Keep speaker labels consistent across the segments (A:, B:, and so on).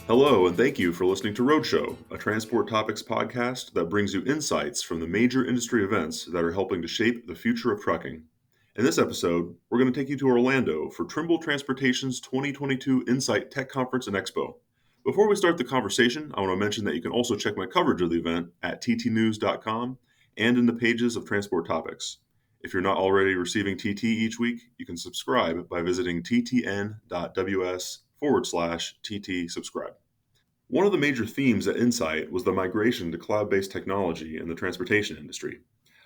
A: Hello, and thank you for listening to RoadShow, a transport topics podcast that brings you insights from the major industry events that are helping to shape the future of trucking. In this episode, we're going to take you to Orlando for Trimble Transportation's 2022 Insight Tech Conference and Expo. Before we start the conversation, I want to mention that you can also check my coverage of the event at ttnews.com and in the pages of Transport Topics. If you're not already receiving TT each week, you can subscribe by visiting ttn.ws/TT subscribe. One of the major themes at Insight was the migration to cloud-based technology in the transportation industry.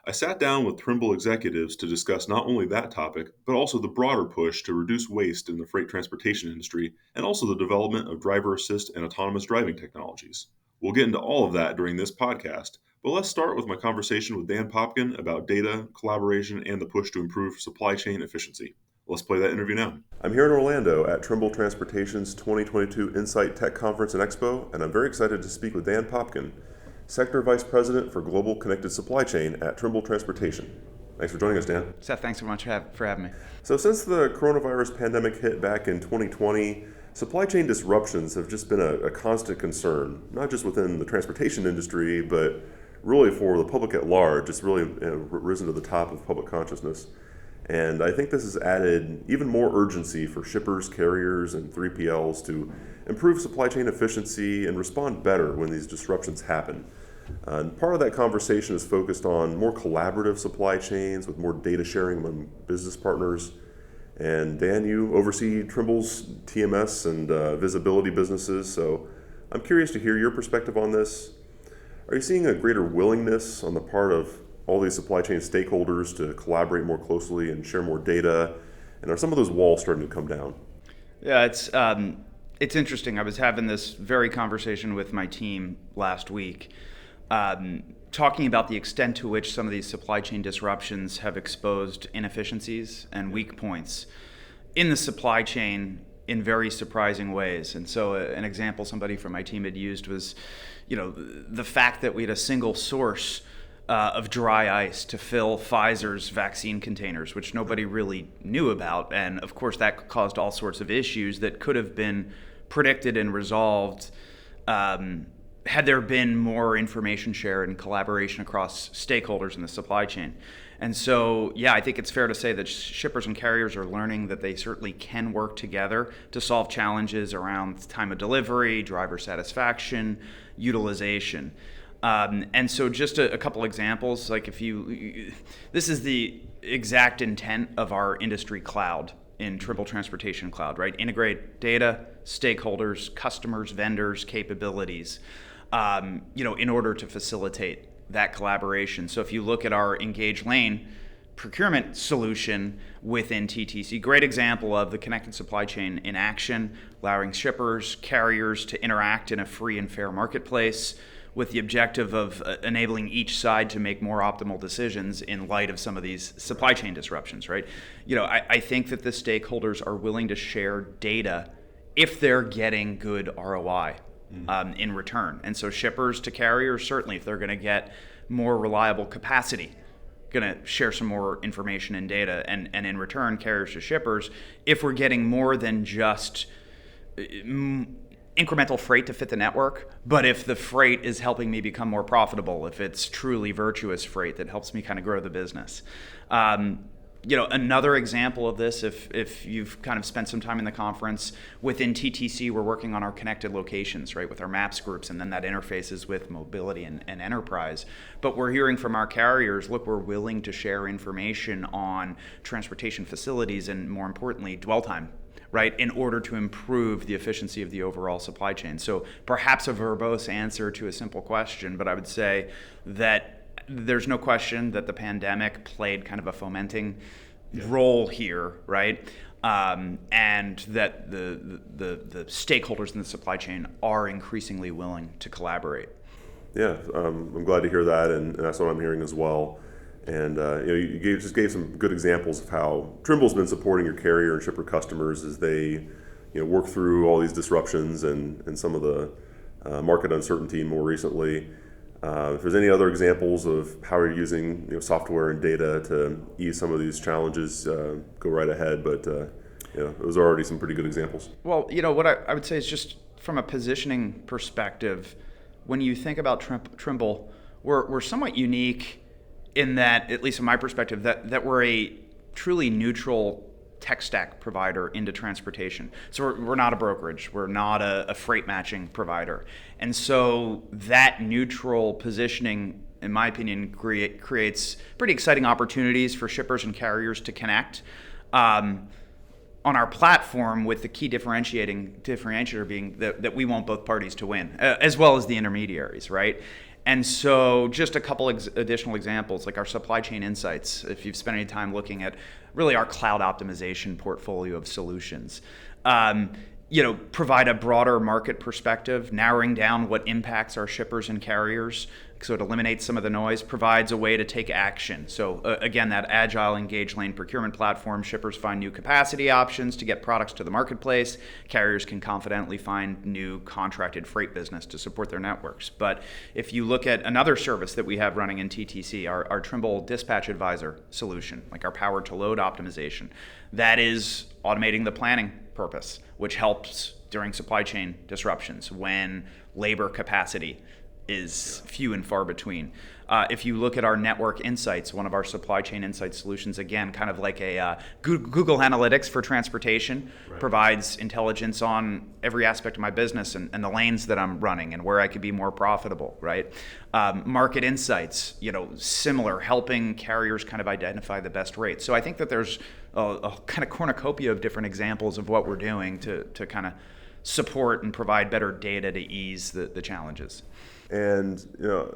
A: I sat down with Trimble executives to discuss not only that topic, but also the broader push to reduce waste in the freight transportation industry, and also the development of driver assist and autonomous driving technologies. We'll get into all of that during this podcast, but let's start with my conversation with Dan Popkin about data, collaboration, and the push to improve supply chain efficiency. Let's play that interview now. I'm here in Orlando at Trimble Transportation's 2022 Insight Tech Conference and Expo, and I'm very excited to speak with Dan Popkin, Sector Vice President for Global Connected Supply Chain at Trimble Transportation. Thanks for joining us, Dan.
B: Seth, thanks so much for having me.
A: So since the coronavirus pandemic hit back in 2020, supply chain disruptions have just been a constant concern, not just within the transportation industry, but really for the public at large. It's really risen to the top of public consciousness. And I think this has added even more urgency for shippers, carriers, and 3PLs to improve supply chain efficiency and respond better when these disruptions happen. And part of that conversation is focused on more collaborative supply chains with more data sharing among business partners. And Dan, you oversee Trimble's TMS and visibility businesses, so I'm curious to hear your perspective on this. Are you seeing a greater willingness on the part of all these supply chain stakeholders to collaborate more closely and share more data? And are some of those walls starting to come down?
B: Yeah, it's interesting. I was having this very conversation with my team last week, talking about the extent to which some of these supply chain disruptions have exposed inefficiencies and weak points in the supply chain in very surprising ways. And so an example somebody from my team had used was, the fact that we had a single source of dry ice to fill Pfizer's vaccine containers, which nobody really knew about. And of course, that caused all sorts of issues that could have been predicted and resolved had there been more information shared and collaboration across stakeholders in the supply chain. And so, I think it's fair to say that shippers and carriers are learning that they certainly can work together to solve challenges around time of delivery, driver satisfaction, utilization. And so just a couple examples, like this is the exact intent of our industry cloud in Trimble Transportation Cloud, right? Integrate data, stakeholders, customers, vendors, capabilities, in order to facilitate that collaboration. So if you look at our Engage Lane procurement solution within TTC, great example of the connected supply chain in action, allowing shippers, carriers to interact in a free and fair marketplace, with the objective of enabling each side to make more optimal decisions in light of some of these supply chain disruptions, right? I think that the stakeholders are willing to share data if they're getting good ROI in return. And so shippers to carriers, certainly if they're going to get more reliable capacity, going to share some more information and data. And in return, carriers to shippers, if we're getting more than just incremental freight to fit the network, but if the freight is helping me become more profitable, if it's truly virtuous freight that helps me kind of grow the business. Another example of this, if you've kind of spent some time in the conference, within TTC, we're working on our connected locations, right, with our maps groups, and then that interfaces with mobility and enterprise. But we're hearing from our carriers, look, we're willing to share information on transportation facilities and, more importantly, dwell time, right, in order to improve the efficiency of the overall supply chain. So perhaps a verbose answer to a simple question, but I would say that there's no question that the pandemic played kind of a fomenting role here, right? And that the stakeholders in the supply chain are increasingly willing to collaborate.
A: Yeah, I'm glad to hear that, and that's what I'm hearing as well. And you just gave some good examples of how Trimble's been supporting your carrier and shipper customers as they work through all these disruptions and some of the market uncertainty more recently. If there's any other examples of how you're using software and data to ease some of these challenges, go right ahead. But those are already some pretty good examples.
B: Well, what I would say is just from a positioning perspective, when you think about Trimble, we're somewhat unique in that, at least in my perspective, that we're a truly neutral tech stack provider into transportation. So we're not a brokerage. We're not a freight matching provider. And so that neutral positioning, in my opinion, creates pretty exciting opportunities for shippers and carriers to connect on our platform, with the key differentiator being that we want both parties to win, as well as the intermediaries, right? And so just a couple additional examples, like our supply chain insights, if you've spent any time looking at really our cloud optimization portfolio of solutions, provide a broader market perspective, narrowing down what impacts our shippers and carriers. So it eliminates some of the noise, provides a way to take action. So again, that agile engaged lane procurement platform, shippers find new capacity options to get products to the marketplace. Carriers can confidently find new contracted freight business to support their networks. But if you look at another service that we have running in TTC, our Trimble Dispatch Advisor solution, like our power to load optimization, that is automating the planning purpose, which helps during supply chain disruptions when labor capacity is few and far between. If you look at our network insights, one of our supply chain insight solutions, again, kind of like a Google Analytics for transportation, right, provides intelligence on every aspect of my business and the lanes that I'm running and where I could be more profitable, right? Market insights, similar, helping carriers kind of identify the best rates. So I think that there's a kind of cornucopia of different examples of what we're doing to kind of support and provide better data to ease the challenges.
A: And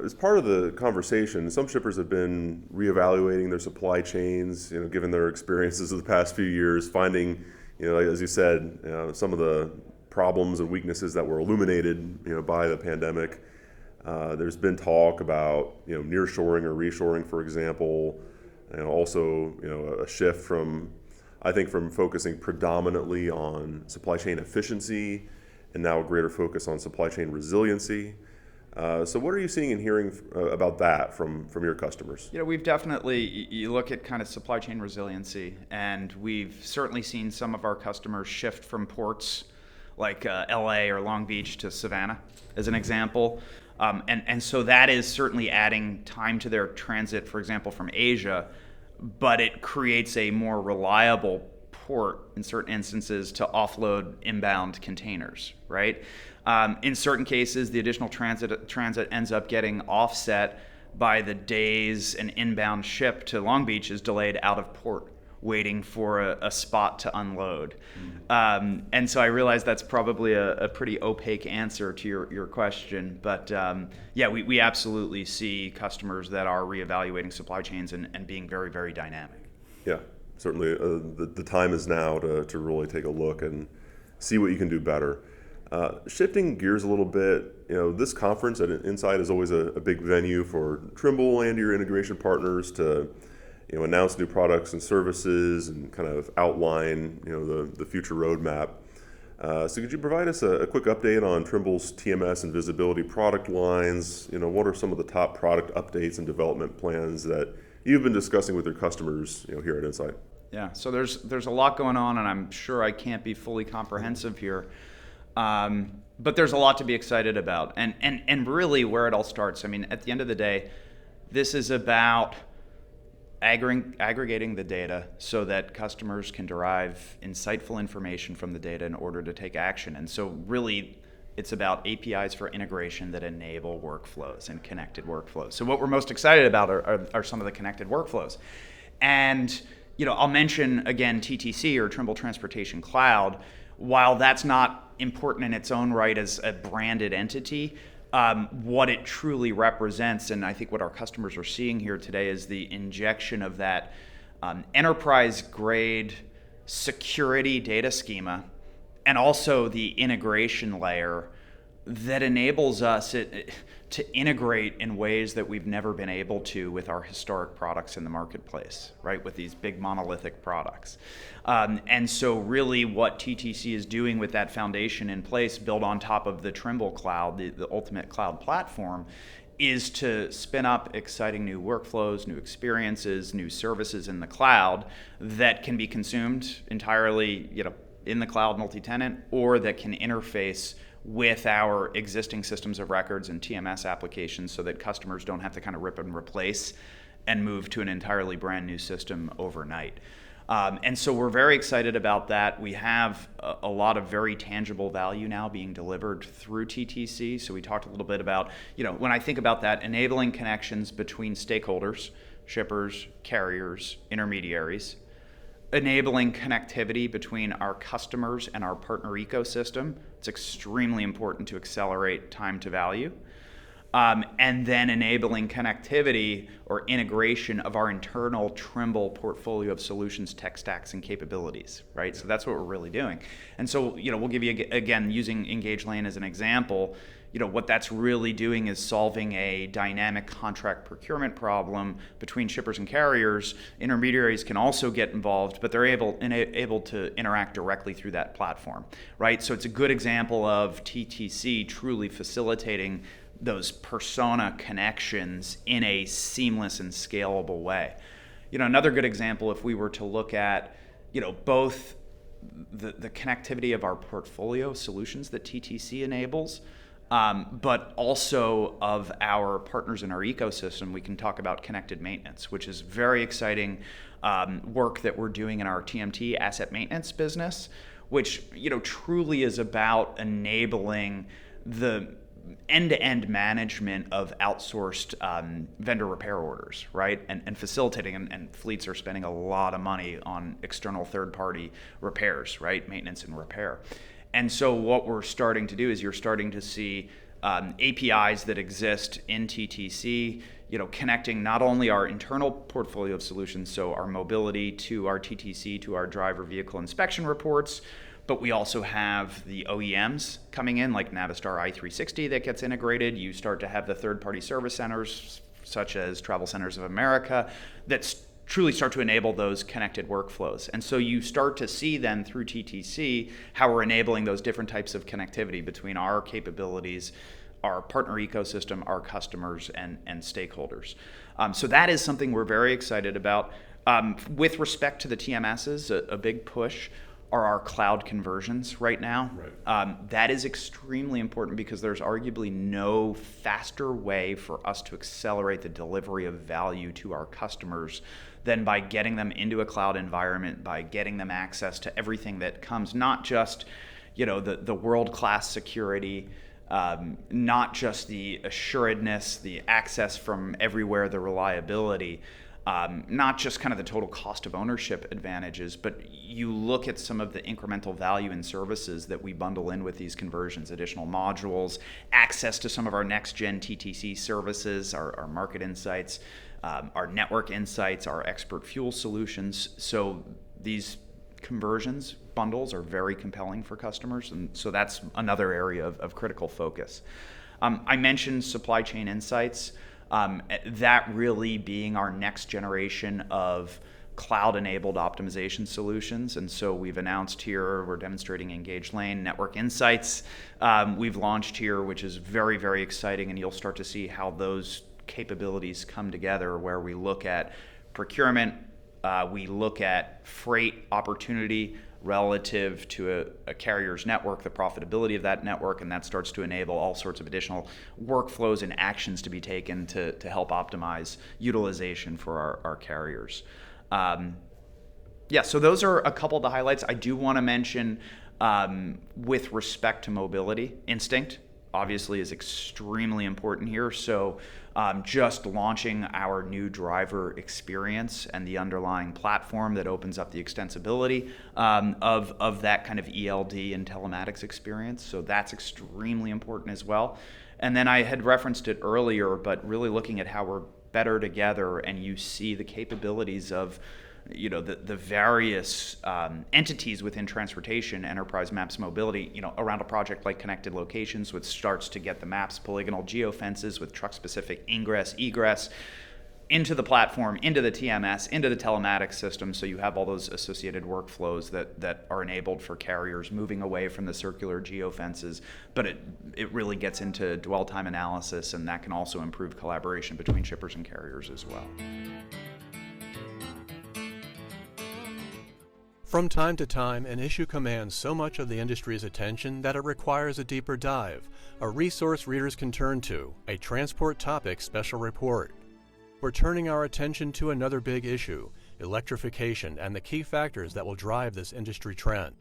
A: as part of the conversation, some shippers have been reevaluating their supply chains, given their experiences of the past few years, finding, as you said, some of the problems and weaknesses that were illuminated, by the pandemic. There's been talk about, nearshoring or reshoring, for example, also, a shift from focusing predominantly on supply chain efficiency and now a greater focus on supply chain resiliency. So what are you seeing and hearing about that from your customers?
B: We've definitely, you look at kind of supply chain resiliency, and we've certainly seen some of our customers shift from ports like LA or Long Beach to Savannah, as an example. And so that is certainly adding time to their transit, for example, from Asia, but it creates a more reliable port in certain instances to offload inbound containers, right? In certain cases, the additional transit ends up getting offset by the days an inbound ship to Long Beach is delayed out of port, waiting for a spot to unload. And so I realize that's probably a pretty opaque answer to your question, but we absolutely see customers that are reevaluating supply chains and being very, very dynamic.
A: Yeah, certainly the time is now to really take a look and see what you can do better. Shifting gears a little bit, this conference at Insight is always a big venue for Trimble and your integration partners to announce new products and services and kind of outline the future roadmap. So could you provide us a quick update on Trimble's TMS and visibility product lines? What are some of the top product updates and development plans that you've been discussing with your customers here at Insight?
B: Yeah, so there's a lot going on, and I'm sure I can't be fully comprehensive here. But there's a lot to be excited about. And really where it all starts, at the end of the day, this is about aggregating the data so that customers can derive insightful information from the data in order to take action. And so really it's about APIs for integration that enable workflows and connected workflows. So what we're most excited about are some of the connected workflows. And I'll mention again TTC, or Trimble Transportation Cloud. While that's not important in its own right as a branded entity, what it truly represents, and I think what our customers are seeing here today, is the injection of that enterprise-grade security data schema, and also the integration layer that enables us to integrate in ways that we've never been able to with our historic products in the marketplace, right? With these big monolithic products. And so really what TTC is doing with that foundation in place, built on top of the Trimble Cloud, the ultimate cloud platform, is to spin up exciting new workflows, new experiences, new services in the cloud that can be consumed entirely, in the cloud multi-tenant, or that can interface with our existing systems of records and TMS applications so that customers don't have to kind of rip and replace and move to an entirely brand new system overnight. And so we're very excited about that. We have a lot of very tangible value now being delivered through TTC. So we talked a little bit about, when I think about that, enabling connections between stakeholders, shippers, carriers, intermediaries, enabling connectivity between our customers and our partner ecosystem. It's extremely important to accelerate time to value. And then enabling connectivity or integration of our internal Trimble portfolio of solutions, tech stacks, and capabilities, right? So that's what we're really doing. And so, we'll give you, again, using Engage Lane as an example, what that's really doing is solving a dynamic contract procurement problem between shippers and carriers. Intermediaries can also get involved, but they're able to interact directly through that platform, right? So it's a good example of TTC truly facilitating those persona connections in a seamless and scalable way. Another good example, if we were to look at, both the connectivity of our portfolio solutions that TTC enables, but also of our partners in our ecosystem, we can talk about connected maintenance, which is very exciting work that we're doing in our TMT asset maintenance business, which truly is about enabling the end-to-end management of outsourced vendor repair orders, right? And facilitating, and fleets are spending a lot of money on external third-party repairs, right? Maintenance and repair. And so what we're starting to do is you're starting to see APIs that exist in TTC, connecting not only our internal portfolio of solutions, so our mobility to our TTC, to our driver vehicle inspection reports, but we also have the OEMs coming in, like Navistar i360 that gets integrated. You start to have the third-party service centers, such as Travel Centers of America, that truly start to enable those connected workflows. And so you start to see then through TTC how we're enabling those different types of connectivity between our capabilities, our partner ecosystem, our customers, and stakeholders. So that is something we're very excited about. With respect to the TMSs, a big push are our cloud conversions right now. Right. That is extremely important because there's arguably no faster way for us to accelerate the delivery of value to our customers than by getting them into a cloud environment, by getting them access to everything that comes, not just the world-class security, not just the assuredness, the access from everywhere, the reliability, not just kind of the total cost of ownership advantages, but you look at some of the incremental value and services that we bundle in with these conversions, additional modules, access to some of our next-gen TTC services, our market insights, our network insights, our expert fuel solutions. So these conversions bundles are very compelling for customers, and so that's another area of critical focus. I mentioned supply chain insights. That really being our next generation of cloud-enabled optimization solutions. And so we've announced here, we're demonstrating Engage Lane Network Insights. We've launched here, which is very, very exciting, and you'll start to see how those capabilities come together, where we look at procurement, we look at freight opportunity relative to a carrier's network, the profitability of that network, and that starts to enable all sorts of additional workflows and actions to be taken to help optimize utilization for our carriers. So those are a couple of the highlights. I do want to mention, with respect to mobility, Instinct obviously is extremely important here. So just launching our new driver experience and the underlying platform that opens up the extensibility of that kind of ELD and telematics experience. So that's extremely important as well. And then I had referenced it earlier, but really looking at how we're better together, and you see the capabilities of the various entities within transportation, enterprise maps, mobility, around a project like Connected Locations, which starts to get the maps, polygonal geofences with truck-specific ingress, egress into the platform, into the TMS, into the telematics system, so you have all those associated workflows that are enabled for carriers moving away from the circular geofences, but it really gets into dwell time analysis, and that can also improve collaboration between shippers and carriers as well.
C: From time to time, an issue commands so much of the industry's attention that it requires a deeper dive, a resource readers can turn to, a transport topic special report. We're turning our attention to another big issue, electrification and the key factors that will drive this industry trend.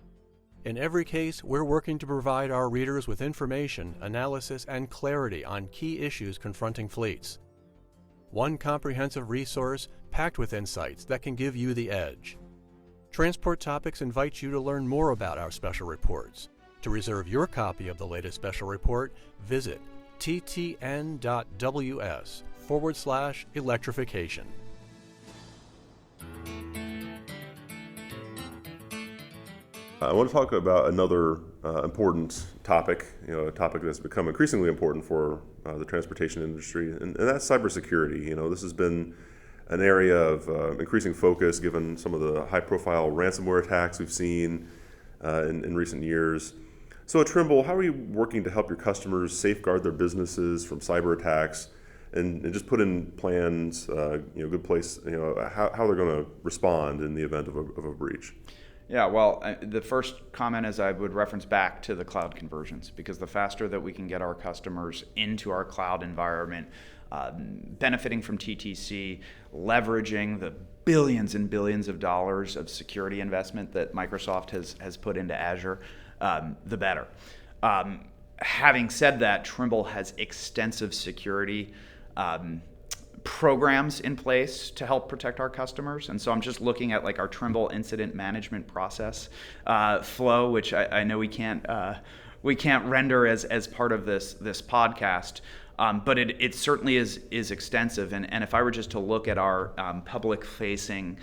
C: In every case, we're working to provide our readers with information, analysis, and clarity on key issues confronting fleets. One comprehensive resource packed with insights that can give you the edge. Transport Topics invites you to learn more about our special reports. To reserve your copy of the latest special report, visit ttn.ws/electrification.
A: I want to talk about another important topic, a topic that's become increasingly important for the transportation industry, and that's cybersecurity. This has been an area of increasing focus given some of the high-profile ransomware attacks we've seen in recent years. So at Trimble, how are you working to help your customers safeguard their businesses from cyber attacks and just put in plans, good place, how they're going to respond in the event of a breach?
B: Yeah, well, the first comment is I would reference back to the cloud conversions, because the faster that we can get our customers into our cloud environment, benefiting from TTC, leveraging the billions and billions of dollars of security investment that Microsoft has put into Azure, the better. Having said that, Trimble has extensive security programs in place to help protect our customers. And so I'm just looking at our Trimble incident management process flow, which I know we can't render as part of this podcast. But it certainly is extensive. And if I were just to look at our public-facing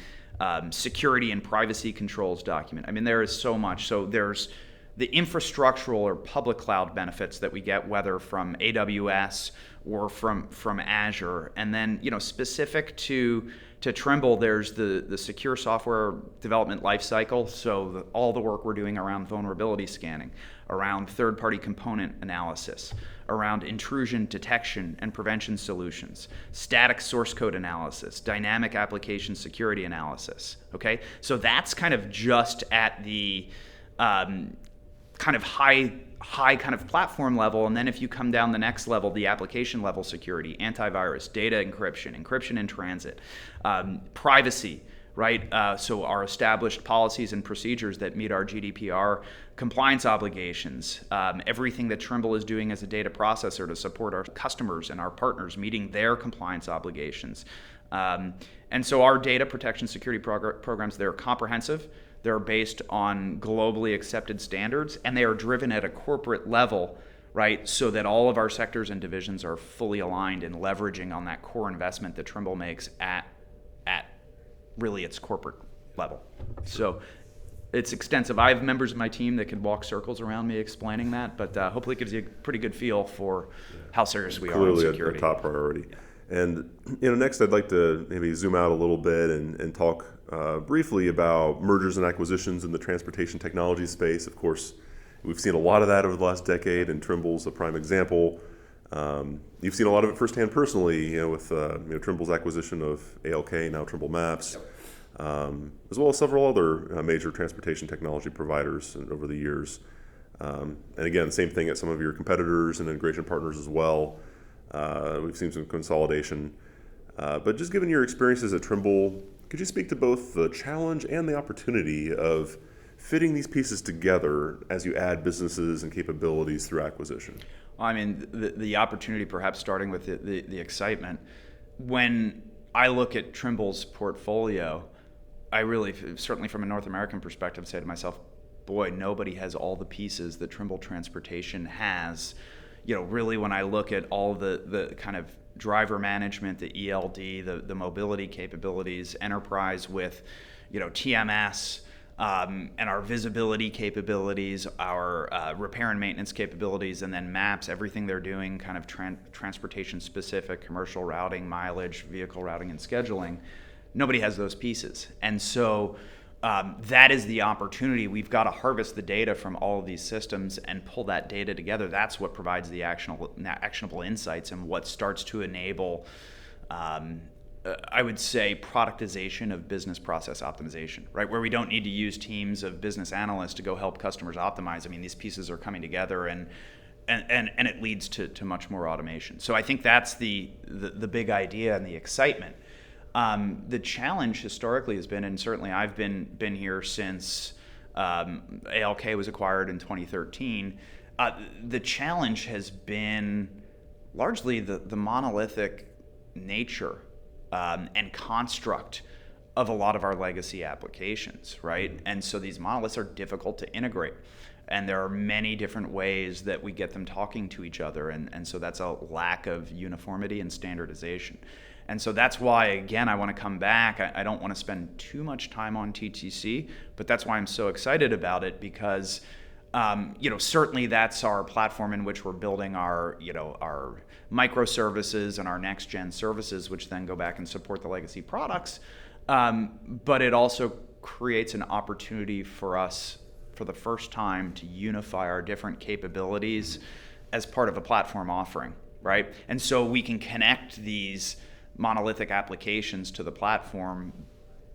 B: security and privacy controls document, there is so much. So there's the infrastructural or public cloud benefits that we get, whether from AWS or from Azure. And then, specific to Trimble, there's the secure software development lifecycle. So all the work we're doing around vulnerability scanning, around third-party component analysis, around intrusion detection and prevention solutions, static source code analysis, dynamic application security analysis. Okay, so that's kind of just at the kind of high kind of platform level. And then if you come down the next level, the application level security, antivirus, data encryption in transit, privacy, right? So our established policies and procedures that meet our GDPR compliance obligations, everything that Trimble is doing as a data processor to support our customers and our partners meeting their compliance obligations. And so our data protection security programs, they're comprehensive. They're based on globally accepted standards, and they are driven at a corporate level, right? So that all of our sectors and divisions are fully aligned and leveraging on that core investment that Trimble makes at really its corporate level. So it's extensive. I have members of my team that can walk circles around me explaining that, but hopefully it gives you a pretty good feel for how serious we are on security.
A: Clearly a top priority. And next I'd like to maybe zoom out a little bit and talk briefly about mergers and acquisitions in the transportation technology space. Of course, we've seen a lot of that over the last decade, and Trimble's a prime example. You've seen a lot of it firsthand personally, with Trimble's acquisition of ALK, now Trimble Maps, as well as several other major transportation technology providers over the years. And again, same thing at some of your competitors and integration partners as well. We've seen some consolidation. But just given your experiences at Trimble, could you speak to both the challenge and the opportunity of fitting these pieces together as you add businesses and capabilities through acquisition?
B: The opportunity, perhaps starting with the excitement. When I look at Trimble's portfolio, I really, certainly from a North American perspective, say to myself, boy, nobody has all the pieces that Trimble Transportation has. Really when I look at all the kind of driver management, the ELD, the mobility capabilities, enterprise with, TMS, and our visibility capabilities, our repair and maintenance capabilities, and then maps, everything they're doing kind of transportation specific, commercial routing, mileage, vehicle routing and scheduling, nobody has those pieces. And so that is the opportunity. We've got to harvest the data from all of these systems and pull that data together. That's what provides the actionable insights and what starts to enable I would say, productization of business process optimization, right? Where we don't need to use teams of business analysts to go help customers optimize. I mean, these pieces are coming together and it leads to much more automation. So I think that's the big idea and the excitement. The challenge historically has been, and certainly I've been here since ALK was acquired in 2013, the challenge has been largely the monolithic nature and construct of a lot of our legacy applications, right? And so these monoliths are difficult to integrate. And there are many different ways that we get them talking to each other. And so that's a lack of uniformity and standardization. And so that's why, again, I want to come back. I don't want to spend too much time on TTC, but that's why I'm so excited about it, because certainly that's our platform in which we're building our microservices and our next gen services, which then go back and support the legacy products. But it also creates an opportunity for us for the first time to unify our different capabilities as part of a platform offering, right? And so we can connect these monolithic applications to the platform.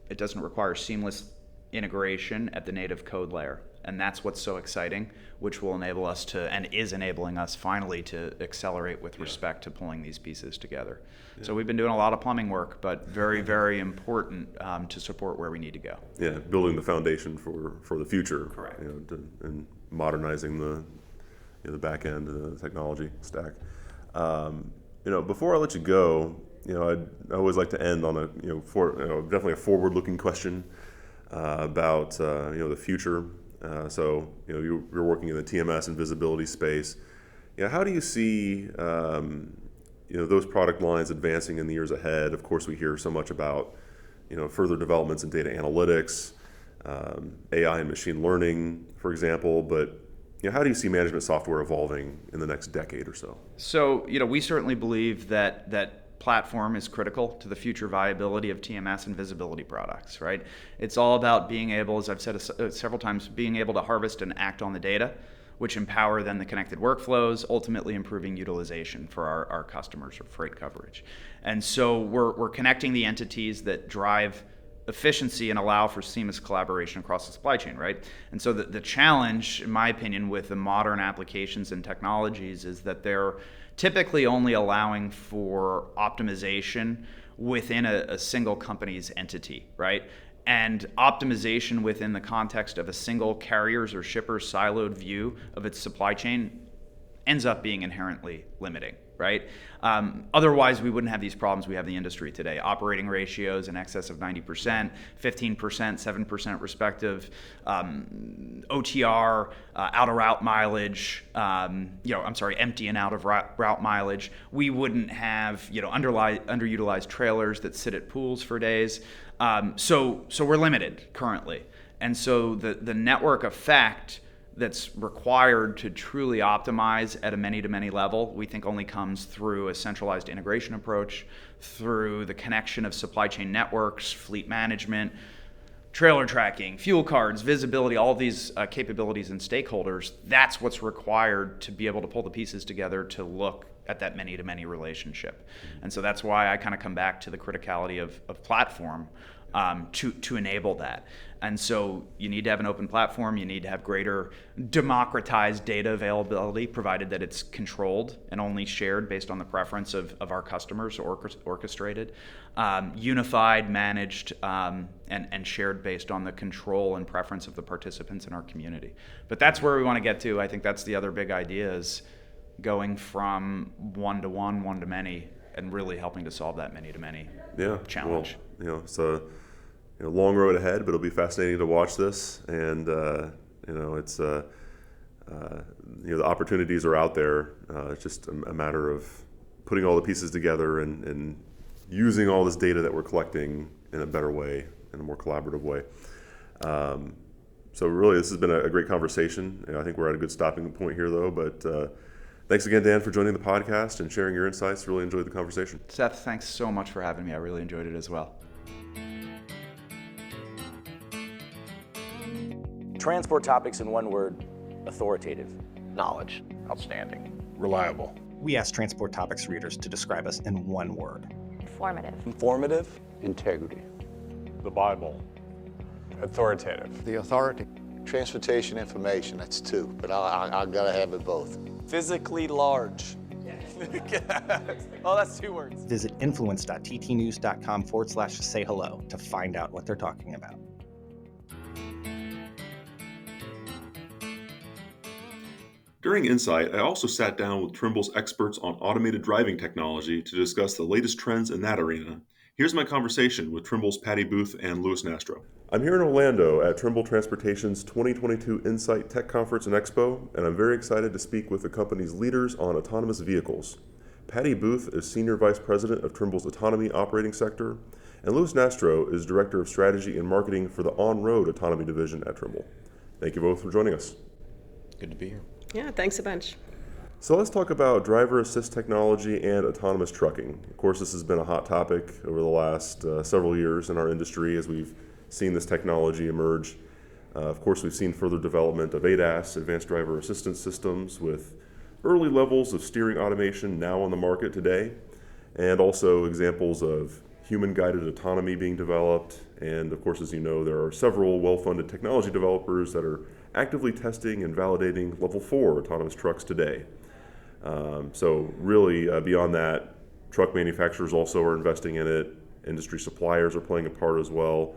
B: It doesn't require seamless integration at the native code layer. And that's what's so exciting, which will enable us to, and is enabling us finally to accelerate with respect to pulling these pieces together. Yeah. So we've been doing a lot of plumbing work, but very, very important to support where we need to go.
A: Yeah, building the foundation for the future.
B: Correct.
A: And modernizing the back end of the technology stack. Before I let you go, I always like to end on definitely a forward-looking question about the future. So you're working in the TMS and visibility space. How do you see those product lines advancing in the years ahead? Of course, we hear so much about further developments in data analytics, AI and machine learning, for example. But how do you see management software evolving in the next decade or so? So
B: we certainly believe that platform is critical to the future viability of TMS and visibility products, right? It's all about being able, as I've said several times, being able to harvest and act on the data, which empower then the connected workflows, ultimately improving utilization for our customers or freight coverage. And so we're connecting the entities that drive efficiency and allow for seamless collaboration across the supply chain, right? And so the challenge, in my opinion, with the modern applications and technologies is that they're typically only allowing for optimization within a single company's entity, right? And optimization within the context of a single carrier's or shipper's siloed view of its supply chain ends up being inherently limiting, right? Otherwise, we wouldn't have these problems we have in the industry today. Operating ratios in excess of 90%, 15%, 7% respective, OTR, out of route mileage, empty and out of route mileage. We wouldn't have, underutilized trailers that sit at pools for days. So we're limited currently. And so the network effect that's required to truly optimize at a many-to-many level, we think only comes through a centralized integration approach, through the connection of supply chain networks, fleet management, trailer tracking, fuel cards, visibility, all of these capabilities and stakeholders. That's what's required to be able to pull the pieces together to look at that many-to-many relationship. And so that's why I kind of come back to the criticality of platform to enable that. And so you need to have an open platform. You need to have greater democratized data availability, provided that it's controlled and only shared based on the preference of our customers, orchestrated, unified, managed, and shared based on the control and preference of the participants in our community. But that's where we want to get to. I think that's the other big idea, is going from one-to-one, one-to-many, and really helping to solve that many-to-many challenge.
A: Well, it's a long road ahead, but it'll be fascinating to watch this. And it's the opportunities are out there. It's just a matter of putting all the pieces together and using all this data that we're collecting in a better way, in a more collaborative way. So really, this has been a great conversation. I think we're at a good stopping point here, though. But thanks again, Dan, for joining the podcast and sharing your insights. Really enjoyed the conversation.
B: Seth, thanks so much for having me. I really enjoyed it as well.
D: Transport topics in one word: authoritative.
E: Knowledge.
F: Outstanding.
G: Reliable.
H: We ask transport topics readers to describe us in one word:
E: Informative.
F: Informative.
G: Integrity.
H: The Bible. Authoritative.
I: The authority.
J: Transportation information, that's two, but I gotta have it both.
F: Physically large. Oh, that's 2 words.
K: Visit influence.ttnews.com/say hello to find out what they're talking about.
A: During Insight, I also sat down with Trimble's experts on automated driving technology to discuss the latest trends in that arena. Here's my conversation with Trimble's Patty Booth and Louis Nastro. I'm here in Orlando at Trimble Transportation's 2022 Insight Tech Conference and Expo, and I'm very excited to speak with the company's leaders on autonomous vehicles. Patty Booth is Senior Vice President of Trimble's Autonomy Operating Sector, and Louis Nastro is Director of Strategy and Marketing for the On-Road Autonomy Division at Trimble. Thank you both for joining us.
L: Good to be here.
M: Yeah, thanks a bunch.
A: So let's talk about driver assist technology and autonomous trucking. Of course, this has been a hot topic over the last several years in our industry as we've seen this technology emerge. Of course, we've seen further development of ADAS, advanced driver assistance systems, with early levels of steering automation now on the market today, and also examples of human-guided autonomy being developed. And of course, as you know, there are several well-funded technology developers that are actively testing and validating level 4 autonomous trucks today. So really, beyond that, truck manufacturers also are investing in it. Industry suppliers are playing a part as well.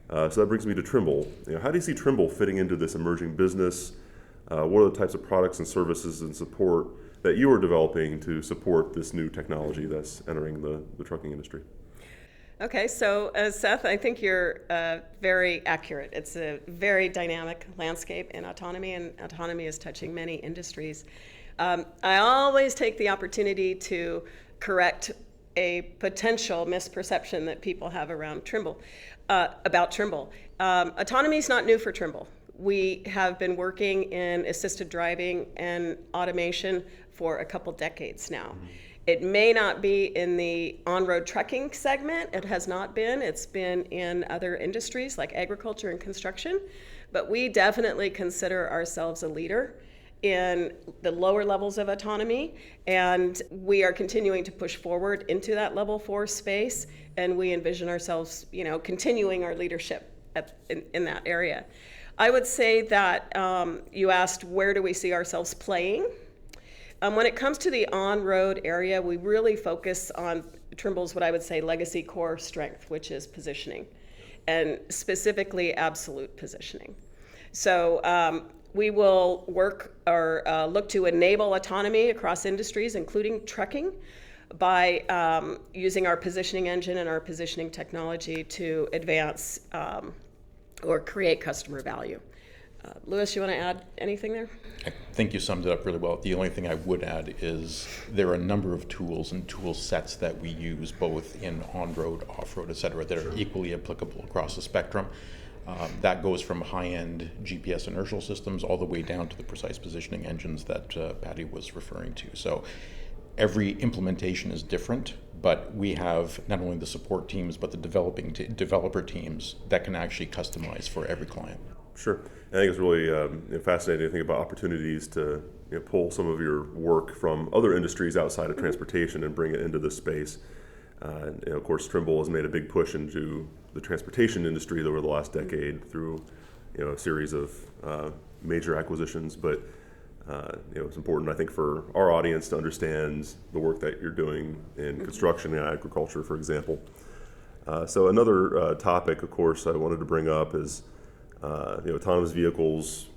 A: So that brings me to Trimble. How do you see Trimble fitting into this emerging business? What are the types of products and services and support that you are developing to support this new technology that's entering the trucking industry?
M: Okay, so Seth, I think you're very accurate. It's a very dynamic landscape in autonomy, and autonomy is touching many industries. I always take the opportunity to correct a potential misperception that people have around Trimble, about Trimble. Autonomy is not new for Trimble. We have been working in assisted driving and automation for a couple decades now. It may not be in the on-road trucking segment. It has not been. It's been in other industries like agriculture and construction. But we definitely consider ourselves a leader in the lower levels of autonomy. And we are continuing to push forward into that level 4 space. And we envision ourselves, continuing our leadership in that area. I would say that you asked, where do we see ourselves playing? When it comes to the on-road area, we really focus on Trimble's, what I would say, legacy core strength, which is positioning, and specifically absolute positioning. So we will work or look to enable autonomy across industries, including trucking, by using our positioning engine and our positioning technology to advance or create customer value. Louis, you want to add anything there?
L: I think you summed it up really well. The only thing I would add is there are a number of tools and tool sets that we use both in on-road, off-road, et cetera, that are equally applicable across the spectrum. That goes from high-end GPS inertial systems all the way down to the precise positioning engines that Patty was referring to. So every implementation is different, but we have not only the support teams, but the developer teams that can actually customize for every client.
A: Sure. I think it's really fascinating to think about opportunities to pull some of your work from other industries outside of transportation and bring it into this space. Of course, Trimble has made a big push into the transportation industry over the last decade through a series of major acquisitions. But it's important, I think, for our audience to understand the work that you're doing in construction and agriculture, for example. So another topic, of course, I wanted to bring up is autonomous vehicles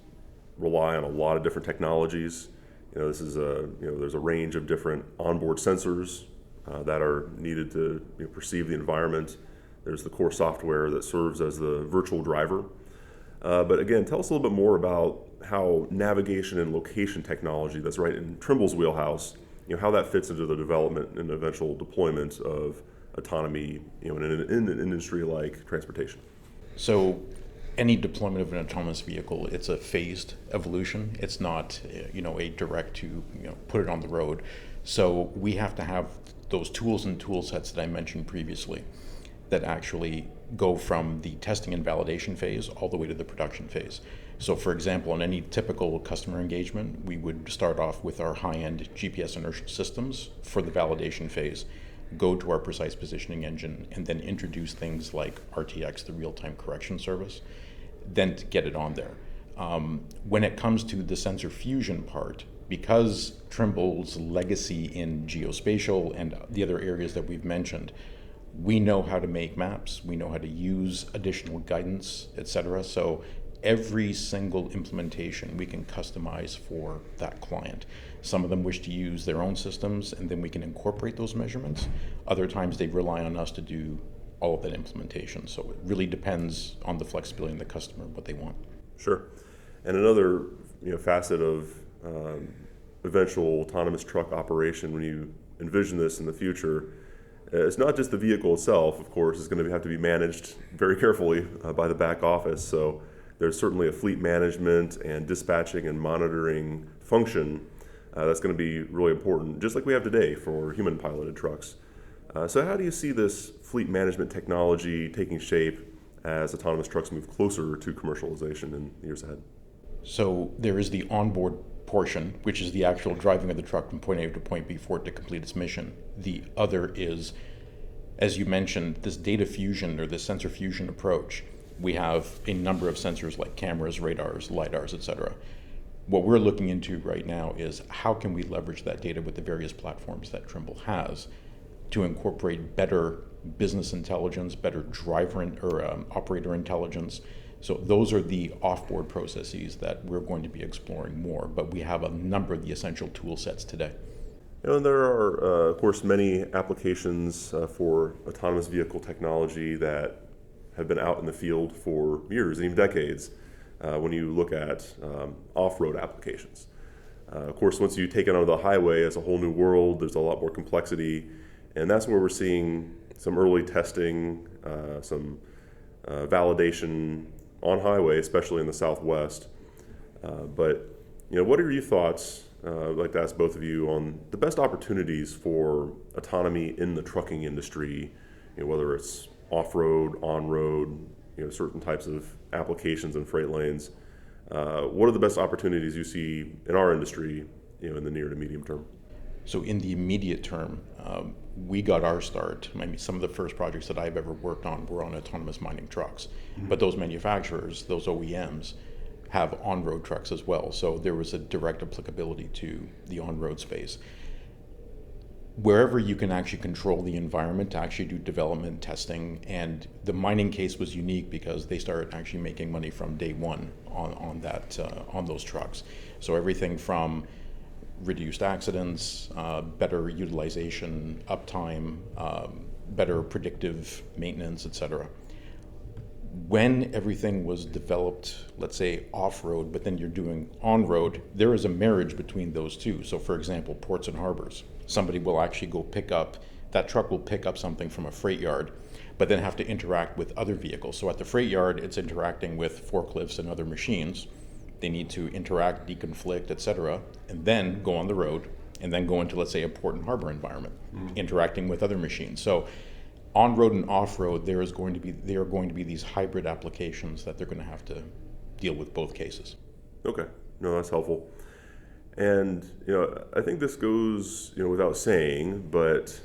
A: rely on a lot of different technologies. This is there's a range of different onboard sensors that are needed to perceive the environment. There's the core software that serves as the virtual driver. But again, tell us a little bit more about how navigation and location technology, that's right in Trimble's wheelhouse, how that fits into the development and eventual deployment of autonomy in an industry like transportation.
L: So any deployment of an autonomous vehicle, it's a phased evolution. It's not, a direct to, put it on the road. So we have to have those tools and tool sets that I mentioned previously that actually go from the testing and validation phase all the way to the production phase. So for example, in any typical customer engagement, we would start off with our high-end GPS inertial systems for the validation phase. go to our precise positioning engine, and then introduce things like RTX, the real-time correction service, then to get it on there. When it comes to the sensor fusion part, because Trimble's legacy in geospatial and the other areas that we've mentioned, we know how to make maps, we know how to use additional guidance, etc. So every single implementation we can customize for that client. Some of them wish to use their own systems, and then we can incorporate those measurements. Other times they rely on us to do all of that implementation. So it really depends on the flexibility and the customer, what they want.
A: Sure. And another facet of eventual autonomous truck operation, when you envision this in the future, it's not just the vehicle itself, of course, is going to have to be managed very carefully by the back office. So there's certainly a fleet management and dispatching and monitoring function that's going to be really important, just like we have today for human piloted trucks. So how do you see this fleet management technology taking shape as autonomous trucks move closer to commercialization in the years ahead?
L: So there is the onboard portion, which is the actual driving of the truck from point A to point B for it to complete its mission. The other is, as you mentioned, this data fusion or the sensor fusion approach. We have a number of sensors like cameras, radars, lidars, etc. What we're looking into right now is how can we leverage that data with the various platforms that Trimble has to incorporate better business intelligence, better driver or operator intelligence. So those are the off-board processes that we're going to be exploring more, but we have a number of the essential tool sets today.
A: And there are, of course, many applications for autonomous vehicle technology that have been out in the field for years and even decades when you look at off-road applications. Of course, once you take it onto the highway, it's a whole new world. There's a lot more complexity, and that's where we're seeing some early testing, some validation on highway, especially in the Southwest. But what are your thoughts? I'd like to ask both of you on the best opportunities for autonomy in the trucking industry, whether it's off-road, on-road, certain types of applications and freight lanes. What are the best opportunities you see in our industry, in the near to medium term?
L: So in the immediate term, we got our start. I mean, some of the first projects that I've ever worked on were on autonomous mining trucks. Mm-hmm. But those manufacturers, those OEMs, have on-road trucks as well. So there was a direct applicability to the on-road space. Wherever you can actually control the environment to actually do development testing, and the mining case was unique because they started actually making money from day one on those trucks. So everything from reduced accidents, better utilization, uptime, better predictive maintenance, etc. When everything was developed, let's say off-road, but then you're doing on-road, there is a marriage between those two. So for example, ports and harbors. Somebody will actually go pick up, that truck will pick up something from a freight yard, but then have to interact with other vehicles. So at the freight yard, it's interacting with forklifts and other machines. They need to interact, deconflict, etc., and then go on the road, and then go into, let's say, a port and harbor environment, interacting with other machines. So on-road and off-road, there are going to be these hybrid applications that they're going to have to deal with both cases.
A: Okay, no, that's helpful. And I think this goes without saying, but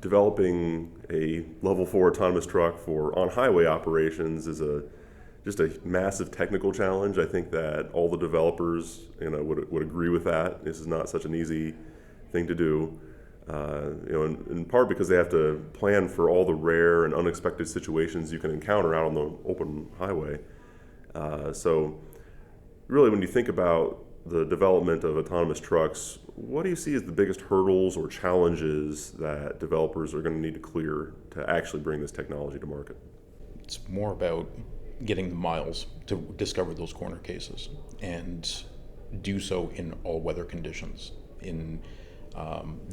A: developing a level 4 autonomous truck for on-highway operations is just a massive technical challenge. I think that all the developers would agree with that. This is not such an easy thing to do. In part because they have to plan for all the rare and unexpected situations you can encounter out on the open highway. So really, when you think about the development of autonomous trucks, what do you see as the biggest hurdles or challenges that developers are going to need to clear to actually bring this technology to market?
L: It's more about getting the miles to discover those corner cases and do so in all weather conditions, in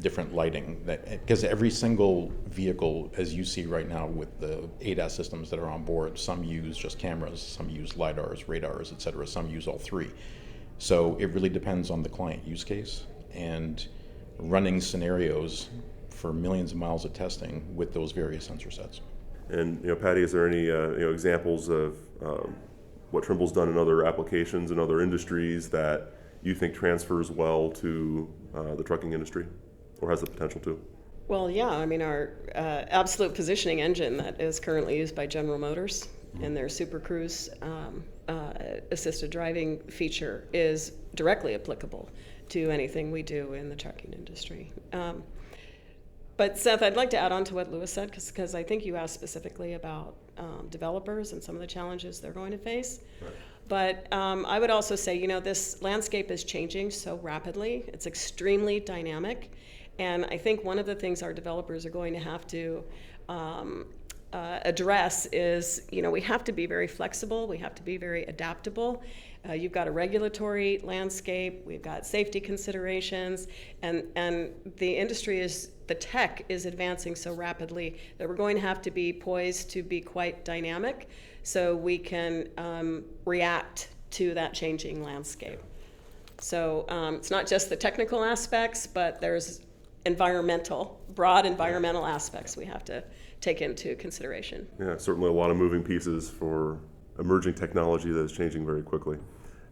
L: different lighting, because every single vehicle, as you see right now with the ADAS systems that are on board, some use just cameras, some use lidars, radars, etc., some use all three. So it really depends on the client use case and running scenarios for millions of miles of testing with those various sensor sets.
A: And Patty, is there any examples of what Trimble's done in other applications and other industries that you think transfers well to the trucking industry, or has the potential to?
M: Well, yeah, I mean, our absolute positioning engine that is currently used by General Motors in their Super Cruise assisted driving feature is directly applicable to anything we do in the trucking industry. But Seth, I'd like to add on to what Louis said, because I think you asked specifically about developers and some of the challenges they're going to face. Right. But I would also say, you know, this landscape is changing so rapidly. It's extremely dynamic. And I think one of the things our developers are going to have to address is, you know, we have to be very flexible. We have to be very adaptable. You've got a regulatory landscape. We've got safety considerations. And the industry the tech is advancing so rapidly that we're going to have to be poised to be quite dynamic so we can react to that changing landscape. So it's not just the technical aspects, but there's broad environmental aspects we have to take into consideration.
A: Yeah, certainly a lot of moving pieces for emerging technology that is changing very quickly.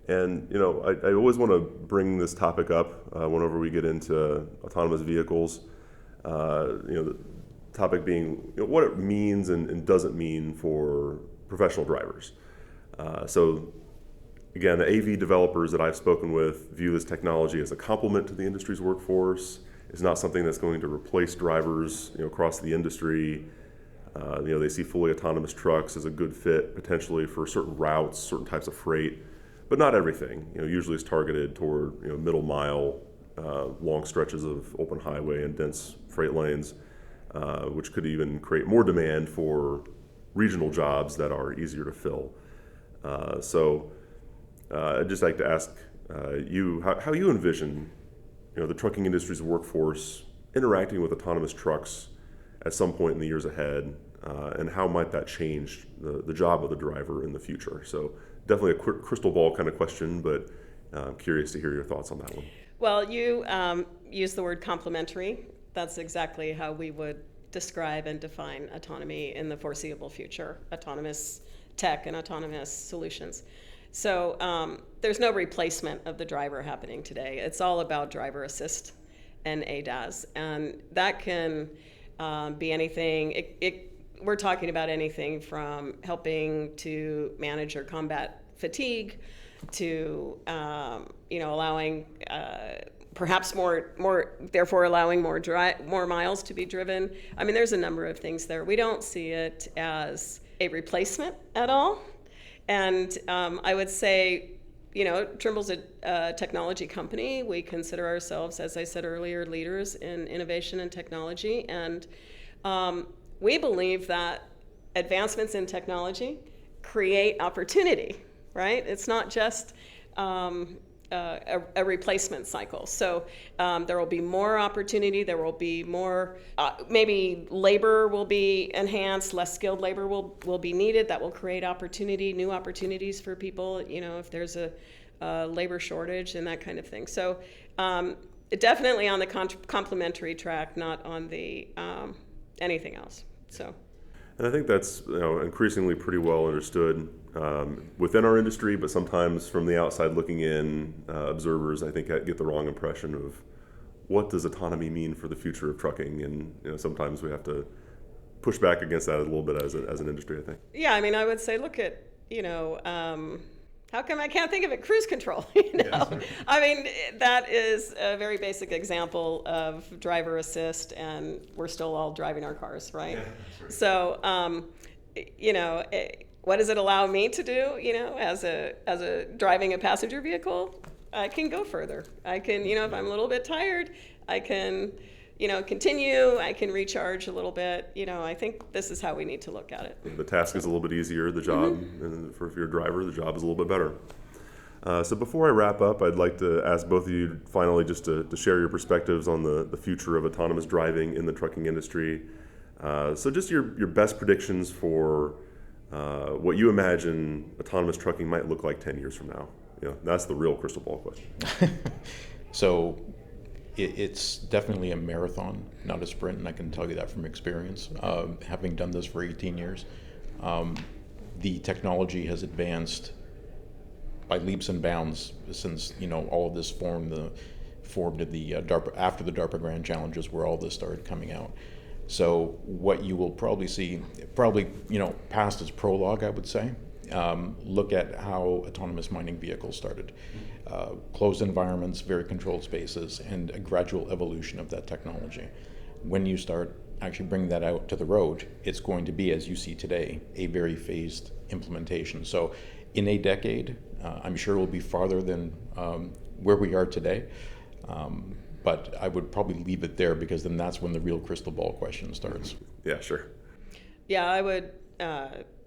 A: And, you know, I always want to bring this topic up whenever we get into autonomous vehicles. You know, the topic being, you know, what it means and doesn't mean for professional drivers. So, again, the AV developers that I've spoken with view this technology as a complement to the industry's workforce. It's not something that's going to replace drivers, you know, across the industry. You know, they see fully autonomous trucks as a good fit potentially for certain routes, certain types of freight, but not everything. You know, usually it's targeted toward, you know, middle mile, long stretches of open highway and dense freight lanes, which could even create more demand for regional jobs that are easier to fill. So I'd just like to ask you how you envision, you know, the trucking industry's workforce interacting with autonomous trucks at some point in the years ahead, and how might that change the job of the driver in the future? So definitely a crystal ball kind of question, but I'm curious to hear your thoughts on that one.
M: Well, you use the word complementary. That's exactly how we would describe and define autonomy in the foreseeable future, autonomous tech and autonomous solutions. So there's no replacement of the driver happening today. It's all about driver assist and ADAS. And that can be anything. We're talking about anything from helping to manage or combat fatigue to you know, allowing perhaps therefore allowing more miles to be driven. I mean, there's a number of things there. We don't see it as a replacement at all. And I would say, you know, Trimble's a technology company. We consider ourselves, as I said earlier, leaders in innovation and technology. And we believe that advancements in technology create opportunity, right? It's not just a replacement cycle. So there will be more opportunity. There will be more, maybe labor will be enhanced, less skilled labor will be needed. That will create opportunity, new opportunities for people, you know, if there's a labor shortage and that kind of thing. So definitely on the complementary track, not on the anything else. So.
A: And I think that's, you know, increasingly pretty well understood within our industry, but sometimes from the outside looking in, observers, I think, get the wrong impression of what does autonomy mean for the future of trucking, and, you know, sometimes we have to push back against that a little bit as an industry, I think.
M: Yeah, I mean, I would say, look at, you know, how come I can't think of it? Cruise control, you know? Yes. I mean, that is a very basic example of driver assist, and we're still all driving our cars, right? Yeah, that's right. So, you know, what does it allow me to do, you know, as a driving a passenger vehicle? I can go further. I can, you know, if I'm a little bit tired, I can, you know, continue, I can recharge a little bit. You know, I think this is how we need to look at it.
A: The task is a little bit easier, the job, and if you're a driver, the job is a little bit better. So before I wrap up, I'd like to ask both of you finally just to share your perspectives on the future of autonomous driving in the trucking industry. So just your best predictions for what you imagine autonomous trucking might look like 10 years from now. You know, that's the real crystal ball question.
L: So it's definitely a marathon, not a sprint, and I can tell you that from experience, having done this for 18 years. The technology has advanced by leaps and bounds since, you know, all of this formed formed in the DARPA, after the DARPA Grand Challenges, where all this started coming out. So what you will probably see, past its prologue, I would say, look at how autonomous mining vehicles started. Closed environments, very controlled spaces, and a gradual evolution of that technology. When you start actually bringing that out to the road, it's going to be, as you see today, a very phased implementation. So in a decade, I'm sure we'll be farther than where we are today. But I would probably leave it there, because then that's when the real crystal ball question starts.
A: Yeah, sure.
M: Yeah, I would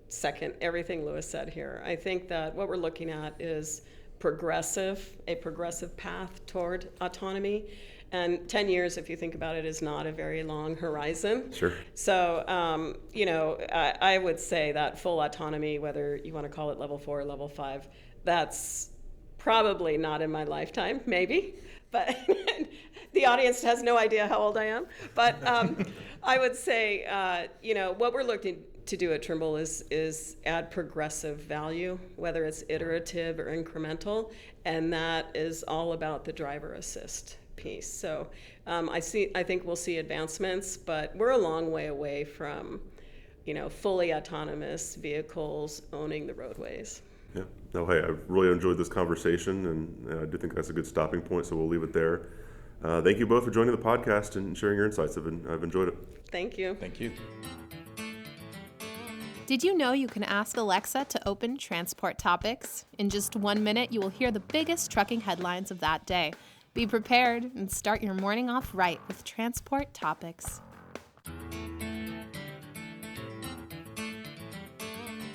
M: second everything Louis said here. I think that what we're looking at is a progressive path toward autonomy. And 10 years, if you think about it, is not a very long horizon.
A: Sure.
M: So, I would say that full autonomy, whether you want to call it level 4 or level 5, that's probably not in my lifetime, maybe. But the audience has no idea how old I am. But I would say, what we're looking to do at Trimble is add progressive value, whether it's iterative or incremental, and that is all about the driver assist piece. So I think we'll see advancements, but we're a long way away from, fully autonomous vehicles owning the roadways.
A: Yeah. No, hey, I really enjoyed this conversation, and I do think that's a good stopping point, so we'll leave it there. Thank you both for joining the podcast and sharing your insights. I've enjoyed it.
M: Thank you.
L: Thank you.
E: Did you know you can ask Alexa to open Transport Topics? In just 1 minute, you will hear the biggest trucking headlines of that day. Be prepared and start your morning off right with Transport Topics.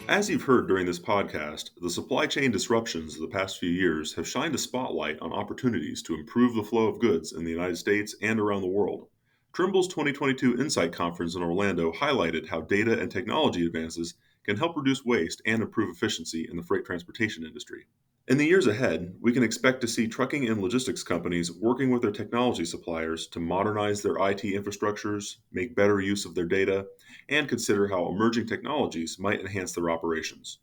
A: As you've heard during this podcast, the supply chain disruptions of the past few years have shined a spotlight on opportunities to improve the flow of goods in the United States and around the world. Trimble's 2022 Insight Conference in Orlando highlighted how data and technology advances can help reduce waste and improve efficiency in the freight transportation industry. In the years ahead, we can expect to see trucking and logistics companies working with their technology suppliers to modernize their IT infrastructures, make better use of their data, and consider how emerging technologies might enhance their operations.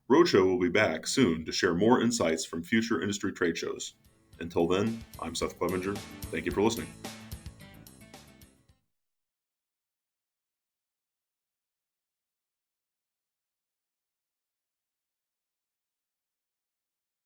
A: RoadShow will be back soon to share more insights from future industry trade shows. Until then, I'm Seth Clevenger. Thank you for listening.